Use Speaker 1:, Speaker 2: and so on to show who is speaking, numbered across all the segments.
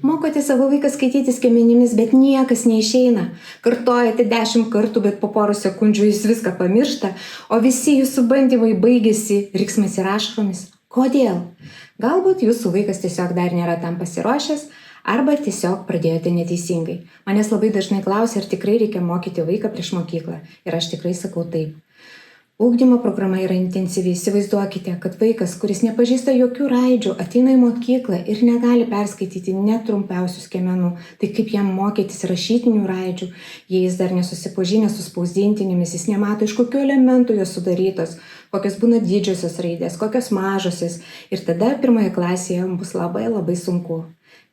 Speaker 1: Mokote savo vaiką skaityti skiemenimis, bet niekas neišeina. Kartojate 10 kartų, bet po porų sekundžių jis viską pamiršta, o visi jūsų bandymai baigėsi riksmais ir ašaromis. Kodėl? Galbūt jūsų vaikas tiesiog dar nėra tam pasiruošęs, arba tiesiog pradėjote neteisingai. Manęs labai dažnai klausia, ar tikrai reikia mokyti vaiką prieš mokyklą. Ir aš tikrai sakau taip. Ugdymo programa yra intensyvi. Įsivaizduokite, kad vaikas, kuris nepažįsta jokių raidžių, ateina į mokyklą ir negali perskaityti net trumpiausių skiemenų. Tai kaip jam mokytis rašytinių raidžių, jei jis dar nesusipažinęs su spausdintinėmis, jis nemato, iš kokių elementų jos sudarytos, kokios būna didžiosios raidės, kokios mažosios. Ir tada pirmoje klasėje bus labai sunku.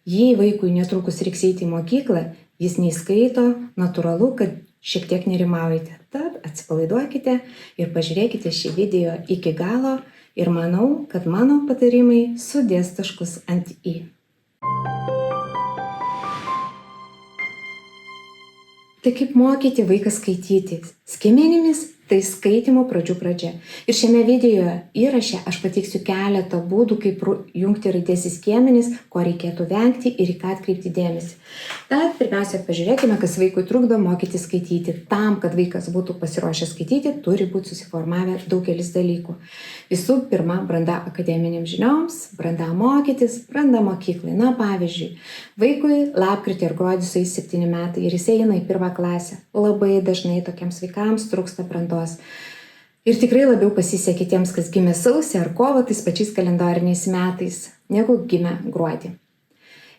Speaker 1: Jei vaikui netrukus reiks eiti į mokyklą, jis neįskaito, natūralu, kad šiek tiek nerimaujate. Tad atsipalaiduokite ir pažiūrėkite šį video iki galo ir manau, kad mano patarimai sudės taškus ant i. Tai kaip mokyti vaiką skaityti? Skiemenimis tai skaitimo pradžių pradžia. Ir šiame video įraše aš pateiksiu keletą būdų, kaip jungti raides į skiemenis, ko reikėtų vengti ir į ką atkreipti dėmesį. Tad pirmiausia, pažiūrėkime, kas vaikui trukdo mokyti skaityti. Tam, kad vaikas būtų pasiruošęs skaityti, turi būti susiformavę daugelis dalykų. Visų pirma, branda akademiniams žinioms, branda mokytis, branda mokyklai. Na, pavyzdžiui, vaikui lapkritį ar gruodį sueis 7 metai ir jis eina į 1 klasę. Labai dažnai tokiems vaikams trūksta brandos. Ir tikrai labiau pasisekė tiems, kas gimė sausį ar kovą tais pačiais kalendoriniais metais, negu gimė gruodį.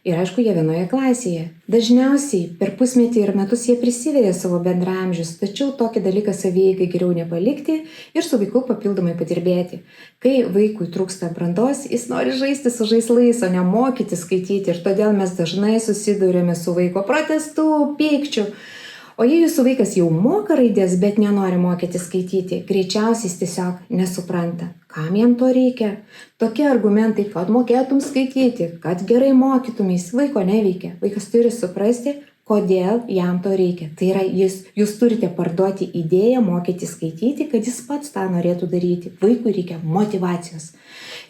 Speaker 1: Ir aišku, jie vienoje klasėje. Dažniausiai per pusmetį ir metus jie prisiveja savo bendraamžius, tačiau tokį dalyką savieigai geriau nepalikti ir su vaiku papildomai padirbėti. Kai vaikui trūksta brandos, jis nori žaisti su žaislais, o ne mokyti skaityti, ir todėl mes dažnai susidurėme su vaiko protestu, pykčiu. O jei jūsų vaikas jau moka raidės, bet nenori mokyti skaityti, greičiausiai jis tiesiog nesupranta, kam jam to reikia. Tokie argumentai, kad mokėtum skaityti, kad gerai mokytumės, vaiko neveikia. Vaikas turi suprasti, kodėl jam to reikia. Tai yra, jūs turite parduoti idėją mokyti skaityti, kad jis pats tą norėtų daryti. Vaikui reikia motyvacijos.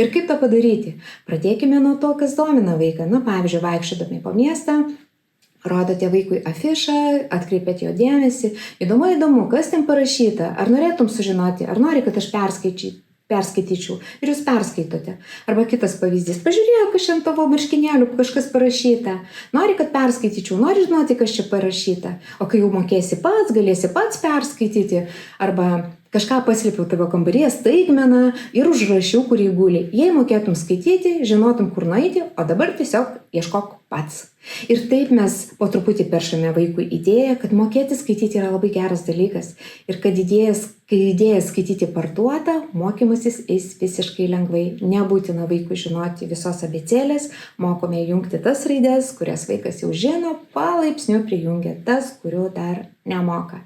Speaker 1: Ir kaip tą padaryti? Pradėkime nuo to, kas domina vaiką. Na, pavyzdžiui, vaikščiodami po miestą, rodote vaikui afišą, atkreipiat jo dėmesį. Įdomu, kas ten parašyta. Ar norėtum sužinoti, ar nori, kad aš perskaityčiau. Ir jūs perskaitote. Arba kitas pavyzdys. Pažiūrėjau, kas ant tavo marškinėlių kažkas parašyta. Nori, kad perskaityčiau, nori žinoti, kas čia parašyta. O kai jau mokėsi pats, galėsi pats perskaityti. Arba kažką paslėpiau tavo kambaryje, staigmeną ir užrašiau, kurį guli. Jei mokėtum skaityti, žinotum, kur nueiti, o dabar tiesiog ieškok pats. Ir taip mes po truputį peršame vaikui idėją, kad mokėti skaityti yra labai geras dalykas. Ir kad kai idėja skaityti parduota, mokymasis eis visiškai lengvai. Nebūtina vaikui žinoti visos abėcėlės, mokome jungti tas raides, kurias vaikas jau žino, palaipsniui prijungia tas, kurių dar nemoka.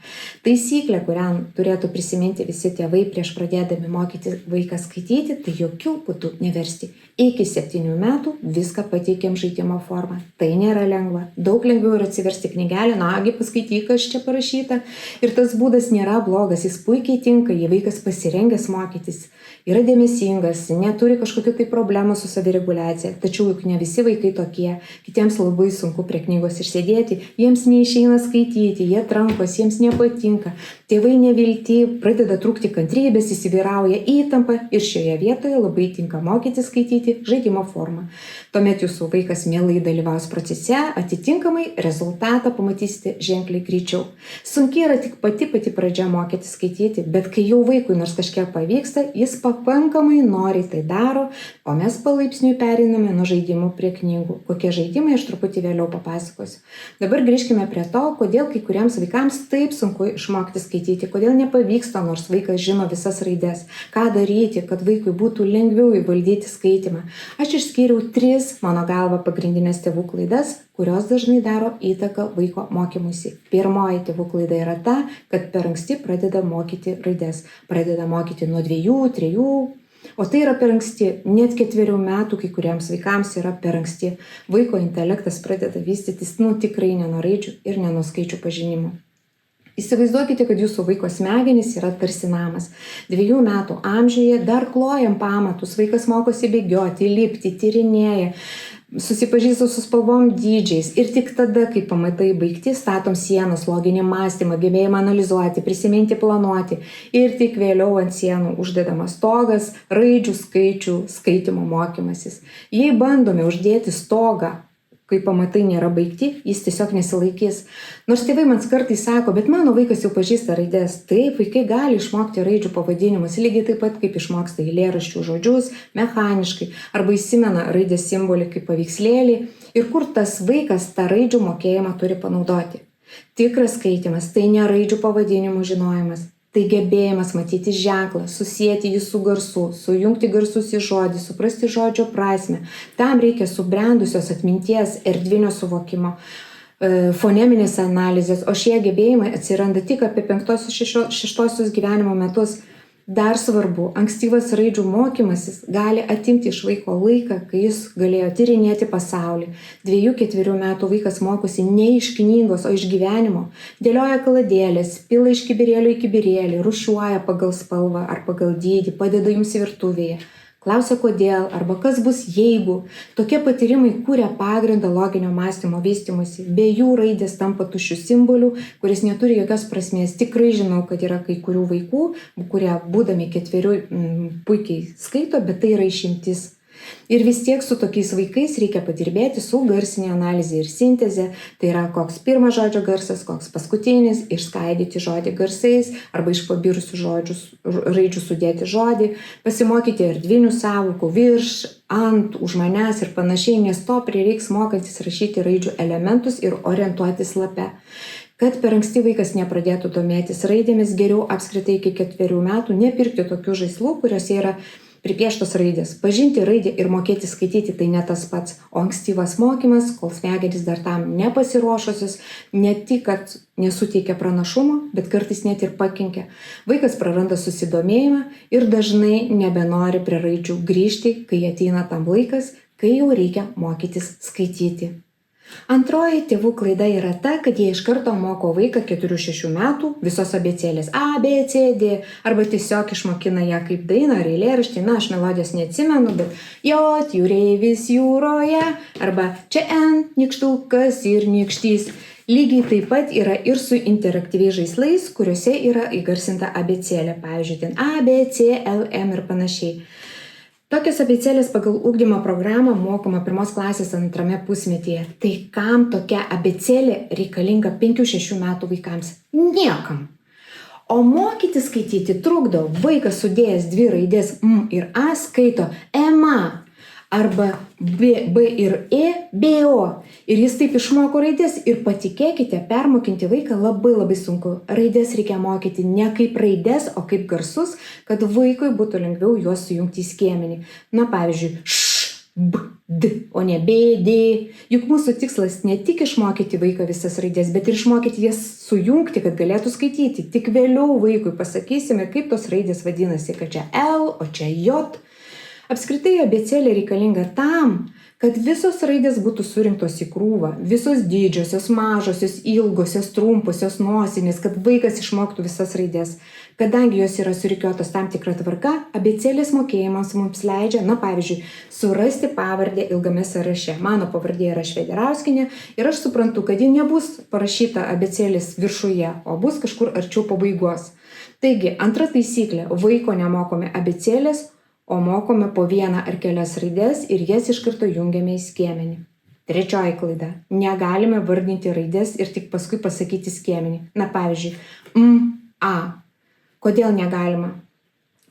Speaker 1: Taisyklė, kurią turėtų prisiminti visi tėvai prieš pradėdami mokyti vaiką skaityti, tai jokių būdų neversti. Iki 7 metų viską pateikiam žaidimo formą. Tai nėra lengva. Daug lengviau yra atsiversti knygelę, nagi paskaityk, kas čia parašyta. Ir tas būdas nėra blogas, jis puikiai tinka, jei vaikas pasirengęs mokytis, yra dėmesingas, neturi kažkokių tai problemų su savireguliacija. Tačiau juk ne visi vaikai tokie. Kitiems labai sunku prie knygos išsėdėti, jiems neišeina skaityti, jie trankos, jiems nepatinka. Tėvai nevilti, pradeda trūkti kantrybės, įsivyrauja įtampa ir šioje vietoje labai tinka mokyti skaityti žaidimo formą. Tuomet jūsų vaikas mielai dalyvaus procese, atitinkamai rezultatą pamatysite ženkliai greičiau. Sunkiai yra tik pati pradžia mokyti skaityti, bet kai jau vaikui nors kažkiek pavyksta, jis pakankamai noriai tai daro, o mes palaipsniui pereiname nuo žaidimų prie knygų. Kokie žaidimai aš truputį vėliau papasakosiu. Dabar grįžkime prie to, kodėl kai kuriems vaikams taip sunku išmokti skaityti, kodėl nepavyksta, nors vaikas žino visas raides. Ką daryti, kad vaikui būtų lengviau įvaldyti skaitymą. Aš išskyriau 3 mano galva pagrindinės tėvų klaidas, kurios dažnai daro įtaką vaiko mokymuisi. Pirmoji tėvų klaida yra ta, kad per anksti pradeda mokyti raides. Pradeda mokyti nuo 2, 3, o tai yra per anksti. Net 4 metų kai kuriems vaikams yra per anksti. Vaiko intelektas pradeda vystytis tikrai ne nuo raidžių ir ne nuo skaičių pažinimo. Įsivaizduokite, kad jūsų vaiko smegenys yra tarsi namas. 2 metų amžiuje dar klojam pamatus, vaikas mokosi bėgioti, lipti, tyrinėja. susipažįstu su spalvom dydžiais ir tik tada, kai pamatai baigti, statom sienas, loginį mąstymą, gebėjimą analizuoti, prisiminti, planuoti ir tik vėliau ant sienų uždedamas stogas, raidžių, skaičių, skaitimo mokymasis. Jei bandome uždėti stogą, kai pamatai nėra baigti, jis tiesiog nesilaikys. Nors tėvai man kartais sako, bet mano vaikas jau pažįsta raidės. Taip, vaikai gali išmokti raidžių pavadinimus, lygiai taip pat kaip išmoksta eilėraščių žodžius, mechaniškai, arba įsimena raidės simbolį kaip paveikslėlį ir kur tas vaikas tą raidžių mokėjimą turi panaudoti. Tikras skaitimas tai ne raidžių pavadinimų žinojimas. Tai gebėjimas matyti ženklą, susijęti jį su garsu, sujungti garsus į žodį, suprasti žodžio prasmę. Tam reikia subrendusios atminties, erdvinio suvokimo, foneminės analizės, o šie gebėjimai atsiranda tik apie 5-6 gyvenimo metus. Dar svarbu, ankstyvas raidžių mokymasis gali atimti iš vaiko laiką, kai jis galėjo tyrinėti pasaulį. 2-4 metų vaikas mokosi ne iš knygos, o iš gyvenimo. Dėlioja kaladėlės, pila iš kibirėlio į kibirėlį, rūšiuoja pagal spalvą ar pagal dydį, padeda jums virtuvėje. Klausia kodėl arba kas bus jeigu. Tokie patyrimai kūrė pagrindą loginio mąstymo vystymuisi. Be jų raidės tampa tuščių simbolių, kuris neturi jokios prasmės. Tikrai žinau, kad yra kai kurių vaikų, kurie būdami 4 puikiai skaito, bet tai yra išimtis. Ir vis tiek su tokiais vaikais reikia padirbėti su garsinė analizė ir sintezė. Tai yra koks pirmas žodžio garsas, koks paskutinis, išskaidyti žodį garsais arba iš pabirusių raidžių sudėti žodį, pasimokyti erdvinių sąvokų virš, ant, už manęs ir panašiai, nes to prireiks mokantis rašyti raidžių elementus ir orientuotis lape. Kad per anksti vaikas nepradėtų domėtis raidėmis, geriau apskritai iki 4 metų nepirkti tokių žaislų, kuriuose yra pripieštos raidės. Pažinti raidę ir mokėti skaityti tai ne tas pats, o ankstyvas mokymas, kol smegenys dar tam nepasiruošusios, ne tik, kad nesuteikia pranašumo, bet kartais net ir pakenkia. Vaikas praranda susidomėjimą ir dažnai nebenori prie raidžių grįžti, kai ateina tam laikas, kai jau reikia mokytis skaityti. Antroji tėvų klaida yra ta, kad jie iš karto moko vaiką 4-6 metų visos abėcėlės A, B, C, D, arba tiesiog išmokina ją kaip dainą ar eilėraštį, aš melodijos neatsimenu, bet J, jūreivis jūroje, arba čia N, nykštukas ir nykštys. Lygiai taip pat yra ir su interaktyviais žaislais, kuriuose yra įgarsinta abėcėlė, pavyzdžiui, ten A, B, C, L, M ir panašiai. Tokios abėcėlės pagal ugdymo programą mokoma 1 klasės 2 pusmetyje. Tai kam tokia abėcėlė reikalinga 5-6 metų vaikams? Niekam. O mokyti skaityti trukdo. Vaikas sudėjęs 2 raidės M ir A skaito EMA arba B ir E, BO. Ir jis taip išmoko raidės ir patikėkite, permokinti vaiką labai sunku. Raidės reikia mokyti ne kaip raidės, o kaip garsus, kad vaikui būtų lengviau juos sujungti į skiemenį. Pavyzdžiui, š, b, d, o ne b, d. Juk mūsų tikslas ne tik išmokyti vaiką visas raidės, bet ir išmokyti jas sujungti, kad galėtų skaityti. Tik vėliau vaikui pasakysime, kaip tos raidės vadinasi, kad čia L, o čia J. Apskritai abėcėlė reikalinga tam, kad visos raidės būtų surinktos į krūvą, visos didžiosios, mažosios, ilgosios, trumposios, nosinės, kad vaikas išmoktų visas raidės. Kadangi jos yra surikiuotos tam tikrą tvarką, abėcėlės mokėjimas mums leidžia, pavyzdžiui, surasti pavardę ilgame sąraše. Mano pavardė yra Švederauskienė ir aš suprantu, kad ji nebus parašyta abėcėlės viršuje, o bus kažkur arčiau pabaigos. Taigi, antra taisyklė – vaiko nemokome abėcėlės, o mokome po 1 ar kelias raidės ir jas iš karto jungiame į skiemenį. Trečioji klaida. Negalime vardinti raidės ir tik paskui pasakyti skiemenį. Pavyzdžiui, M, A. Kodėl negalima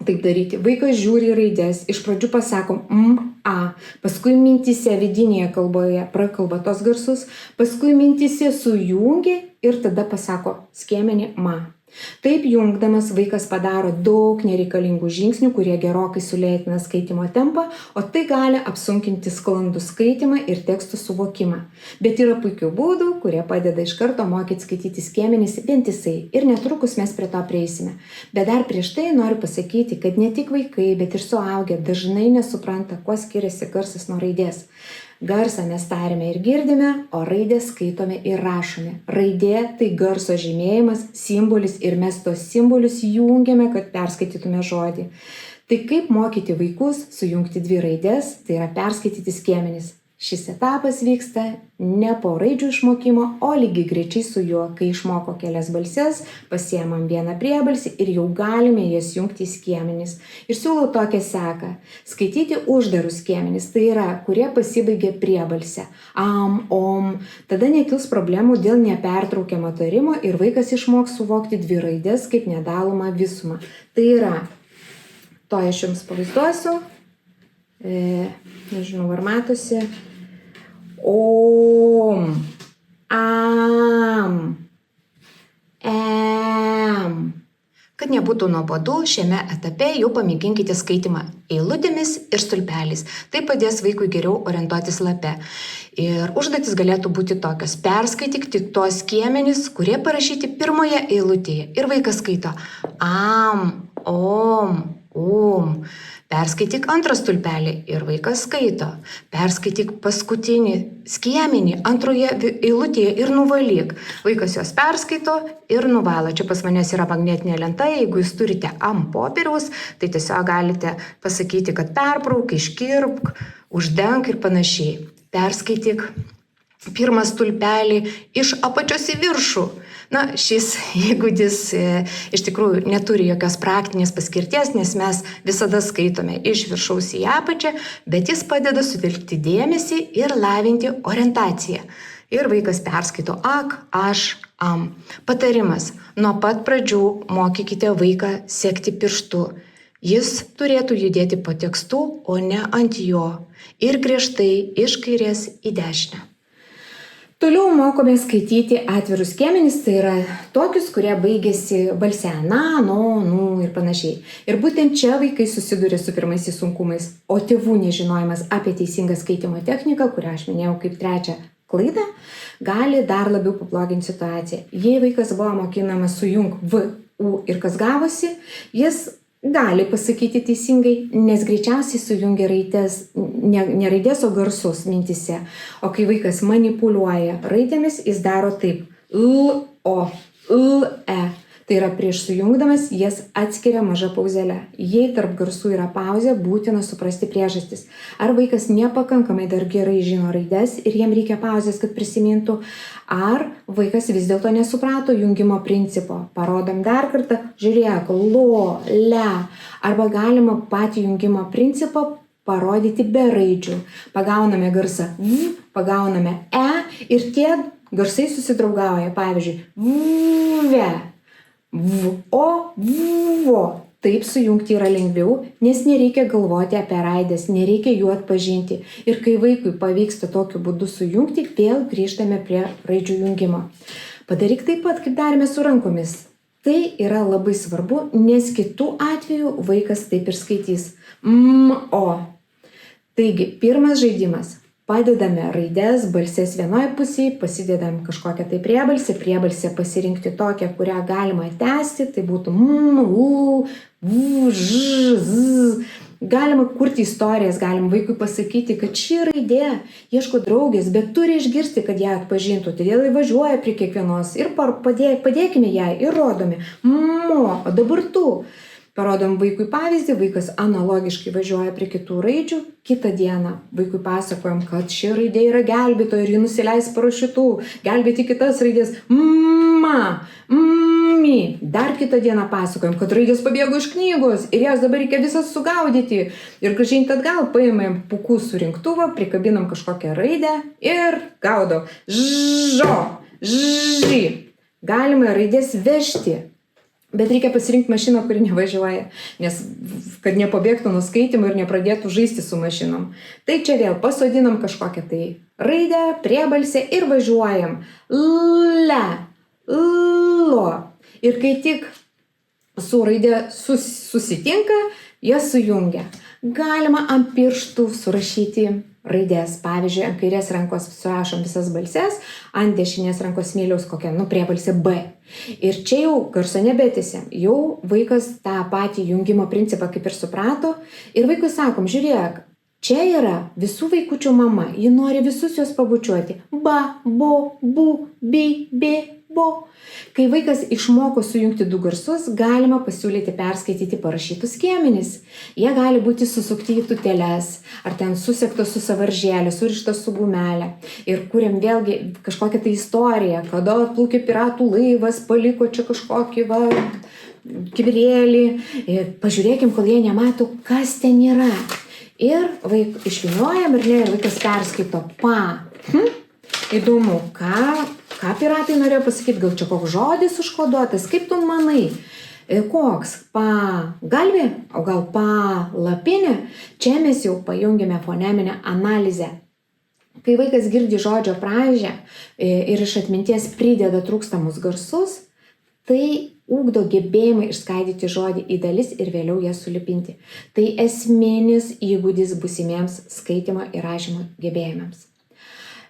Speaker 1: taip daryti? Vaikas žiūri raidės, iš pradžių pasakom M, A, paskui mintyse vidinėje kalboje prakalba tos garsus, paskui mintyse sujungia ir tada pasako skiemenį MA. Taip jungdamas vaikas padaro daug nereikalingų žingsnių, kurie gerokai sulėtina skaitimo tempą, o tai gali apsunkinti sklandų skaitimą ir tekstų suvokimą. Bet yra puikių būdų, kurie padeda iš karto mokyti skaityti skiemenis vientisai ir netrukus mes prie to prieisime. Bet dar prieš tai noriu pasakyti, kad ne tik vaikai, bet ir suaugę dažnai nesupranta, kuo skiriasi garsas nuo raidės. Garsą mes tariame ir girdime, o raidės skaitome ir rašome. Raidė tai garso žymėjimas, simbolis ir mes tos simbolius jungiame, kad perskaitytume žodį. Tai kaip mokyti vaikus sujungti 2 raidės, tai yra perskaityti skiemenis. Šis etapas vyksta ne po raidžių išmokimo, o lygiai grečiai su juo, kai išmoko kelias balses, pasiemam vieną priebalsį ir jau galime jas jungti į skiemenis. Ir siūlau tokią seką. Skaityti uždarus skiemenis, tai yra, kurie pasibaigia priebalse. Am, om. Tada nekils problemų dėl nepertraukiamo tarimo ir vaikas išmoks suvokti dvi raidės kaip nedalomą visumą. Tai yra, to aš jums pavaizduosiu. Nežinau, ar matosi. Om, am, em. Kad nebūtų nuobodu, šiame etape jau pamėginkite skaitimą eilutėmis ir stulpeliais. Tai padės vaikui geriau orientuotis lape. Ir užduotis galėtų būti tokios. Perskaityk tik tuos skiemenis, kurie parašyti pirmoje eilutėje. Ir vaikas skaito am, om, um. Perskaityk antrą stulpelį ir vaikas skaito. Perskaityk paskutinį skiemenį antroje eilutėje ir nuvalyk. Vaikas jos perskaito ir nuvalo. Čia pas manęs yra magnetinė lenta, jeigu jūs turite ant popieriaus, tai tiesiog galite pasakyti, kad perbrauk, iškirpk, uždenk ir panašiai. Perskaityk pirmą stulpelį iš apačios į viršų. Na, šis įgūdis iš tikrųjų neturi jokios praktinės paskirties, nes mes visada skaitome iš viršaus į apačią, bet jis padeda sutelkti dėmesį ir lavinti orientaciją. Ir vaikas perskaito ak, aš, am. Patarimas. Nuo pat pradžių mokykite vaiką sekti pirštu. Jis turėtų judėti po tekstu, o ne ant jo. Ir griežtai iš kairės į dešinę. Toliau mokome skaityti atvirus skiemenis, tai yra tokius, kurie baigėsi balse na, no, nu ir panašiai. Ir būtent čia vaikai susiduria su pirmaisiais sunkumais, o tėvų nežinojimas apie teisingą skaitimo techniką, kurią aš minėjau kaip trečią klaidą, gali dar labiau pabloginti situaciją. Jei vaikas buvo mokinamas sujung V, U ir kas gavosi, jis gali pasakyti teisingai, nes greičiausiai sujungia raidės, ne raidės, o garsus mintise. O kai vaikas manipuliuoja raidėmis, jis daro taip. L, O, L, E. Tai yra prieš sujungdamas, jas atskiria maža pauzelė. Jei tarp garsų yra pauzė, būtina suprasti priežastis. Ar vaikas nepakankamai dar gerai žino raides ir jam reikia pauzės, kad prisimintų, ar vaikas vis dėlto nesuprato jungimo principo. Parodom dar kartą, žiūrėk, lo, le. Arba galima patį jungimo principą parodyti be raidžių. Pagauname garsą V, pagauname E ir tie garsai susidraugauja. Pavyzdžiui, V, V, O, V. Taip sujungti yra lengviau, nes nereikia galvoti apie raides, nereikia jų atpažinti. Ir kai vaikui pavyksta tokiu būdu sujungti, vėl grįžtame prie raidžių jungimo. Padaryk taip pat, kaip darėme su rankomis. Tai yra labai svarbu, nes kitų atveju vaikas taip ir skaitys. O. Taigi, pirmas žaidimas. Padedame raides, balses vienoje pusėje, pasidedam kažkokią tai priebalsę pasirinkti tokią, kurią galima tęsti, tai būtų U, V, Ž, Z. Galima kurti istorijas, galim vaikui pasakyti, kad ši raidė ieško draugės, bet turi išgirsti, kad ją atpažintų, todėl įvažiuoja prie kiekvienos ir padėkime jai ir rodome. O dabar tu. Parodom vaikui pavyzdį, vaikas analogiškai važiuoja prie kitų raidžių. Kitą dieną vaikui pasakojam, kad ši raidė yra gelbėtoja ir ji nusileis parašiutu. Gelbėti kitas raidės. Ma, mi. Dar kitą dieną pasakojam, kad raidės pabėgo iš knygos ir jas dabar reikia visas sugaudyti. Ir grąžinti atgal paėmėm pūkų surinktuvą, prikabinam kažkokią raidę ir gaudom. Žo, ži. Galima raidės vežti. Bet reikia pasirinkti mašiną, kuri nevažiuoja, nes kad nepabėgtų nuo skaitimo ir nepradėtų žaisti su mašinom. Tai čia vėl pasodinam kažkokią tai raidę, priebalsę ir važiuojam. Le, lo. Ir kai tik su raidė susitinka, jas sujungia. Galima ant pirštų surašyti raidės. Pavyzdžiui, ant kairės rankos surašom visas balses, ant dešinės rankos smėliaus kokią, priebalsę B. Ir čia jau garso nebetęsiam. Jau vaikas tą patį jungimo principą kaip ir suprato. Ir vaikui sakom, žiūrėk, čia yra visų vaikučių mama. Ji nori visus juos pabučiuoti. Ba, bo, bu, bi, bi, bo. Kai vaikas išmoko sujungti du garsus, galima pasiūlyti perskaityti parašytus skiemenis. Jie gali būti susukti į tuteles, ar ten susektos su sąvaržėliu, surištos su gumelė. Ir kuriam vėlgi kažkokią tai istoriją, kada atplaukė piratų laivas, paliko čia kažkokį kibirėlį. Pažiūrėkim, kol jie nemato, kas ten yra. Ir išvyniojam ir vaikas perskaito pa. Įdomu, ką piratai norėjo pasakyti, gal čia koks žodis užkoduotas, kaip tu manai, koks pa galvė, o gal pa lapinė, čia mes jau pajungiame foneminę analizę. Kai vaikas girdi žodžio pradžią ir iš atminties prideda trūkstamus garsus, tai ugdo gebėjimą išskaidyti žodį į dalis ir vėliau jas sulipinti. Tai esminis įgūdis būsimiems skaitymo ir rašymo gebėjimams.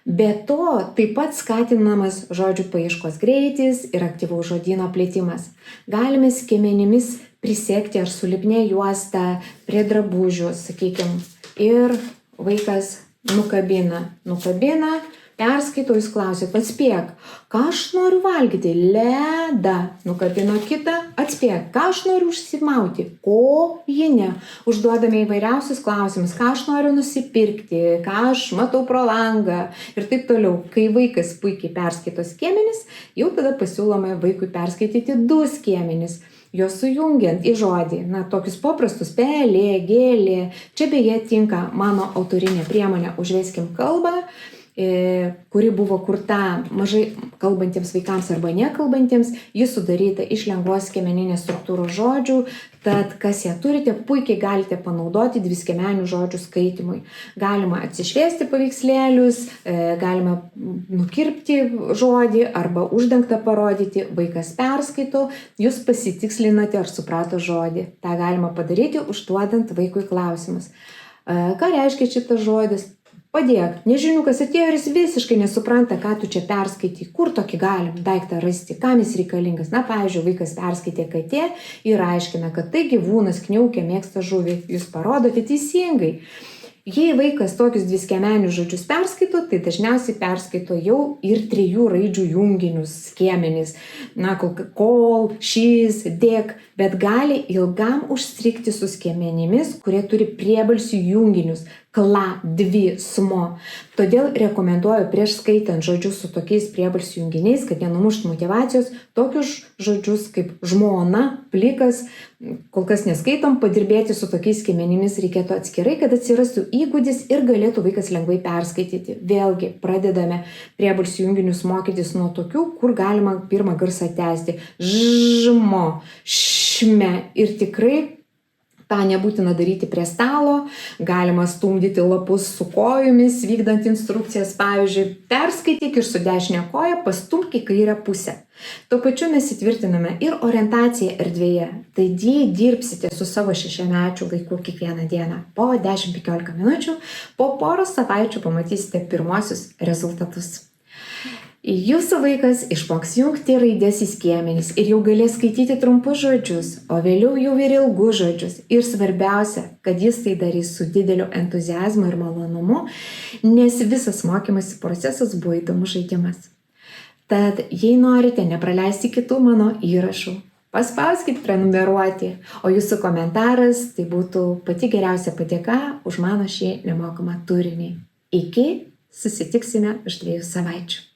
Speaker 1: Be to, taip pat skatinamas žodžių paieškos greitis ir aktyvaus žodyno plėtimas. Galime skiemenimis prisekti ar su lipnia juosta prie drabužių, sakykime, ir vaikas nukabina, perskaito, jūs klausėt, atspėk, ką aš noriu valgyti, ledą, nukabino kitą, atspėk, ką aš noriu užsimauti, kojinę, užduodame įvairiausius klausimus, ką aš noriu nusipirkti, ką aš matau pro langą ir taip toliau. Kai vaikas puikiai perskaito skiemenis, jau tada pasiūlome vaikui perskaityti du skiemenis, juos sujungiant į žodį, tokius paprastus pelė, gėlė. Čia beje tinka mano autorinė priemonė Užveskim kalbą, kuri buvo kurta mažai kalbantiems vaikams arba nekalbantiems. Jis sudaryta iš lengvos skiemeninės struktūros žodžių, tad kas ją turite, puikiai galite panaudoti dviskiemenių žodžių skaitimui. Galima atsišviesti paveikslėlius, galima nukirpti žodį arba uždengtą parodyti, vaikas perskaito, jūs pasitikslinate, ar suprato žodį. Ta galima padaryti, užduodant vaikui klausimus. Ką reiškia šitas žodis? Padėk, nežiniukas atėjo ir jis visiškai nesupranta, ką tu čia perskaitai, kur tokį galim daiktą rasti, kam jis reikalingas. Pavyzdžiui, vaikas perskaitė katė ir aiškina, kad tai gyvūnas, kniaukia, mėgsta žuvį. Jūs parodote teisingai. Jei vaikas tokius dviskiemenius žodžius perskaito, tai dažniausiai perskaito jau ir 3 raidžių junginius skiemenis. Kol, šis, dėk, bet gali ilgam užstrigti su skiemenimis, kurie turi priebalsių junginius. Kla, dvi, smo. Todėl rekomenduoju prieš skaitant žodžius su tokiais priebalsių junginiais, kad nenumuštų motyvacijos, tokius žodžius kaip žmona, plikas, kol kas neskaitom, padirbėti su tokiais skiemenimis reikėtų atskirai, kad atsirastų įgūdis ir galėtų vaikas lengvai perskaityti. Vėlgi, pradedame priebalsių junginius mokytis nuo tokių, kur galima pirmą garsą tęsti. Žmo, šme ir tikrai tą nebūtina daryti prie stalo, galima stumdyti lapus su kojomis, vykdant instrukcijas, pavyzdžiui, perskaityk ir su dešinė koja pastumk į kairę pusę. Tuo pačiu mes įtvirtiname ir orientaciją erdvėje. Tai jei dirbsite su savo 6-mečiu vaiku kiekvieną dieną po 10-15 minučių, po poros savaičių pamatysite pirmosius rezultatus. Jūsų vaikas išmoks jungti raidės į skiemenis ir jau galės skaityti trumpus žodžius, o vėliau jau ir ilgus žodžius. Ir svarbiausia, kad jis tai darys su dideliu entuziazmu ir malonumu, nes visas mokymosi procesas buvo įdomus žaidimas. Tad, jei norite nepraleisti kitų mano įrašų, paspauskit prenumeruoti, o jūsų komentaras tai būtų pati geriausia padėka už mano šį nemokamą turinį. Iki susitiksime už 2 savaičių.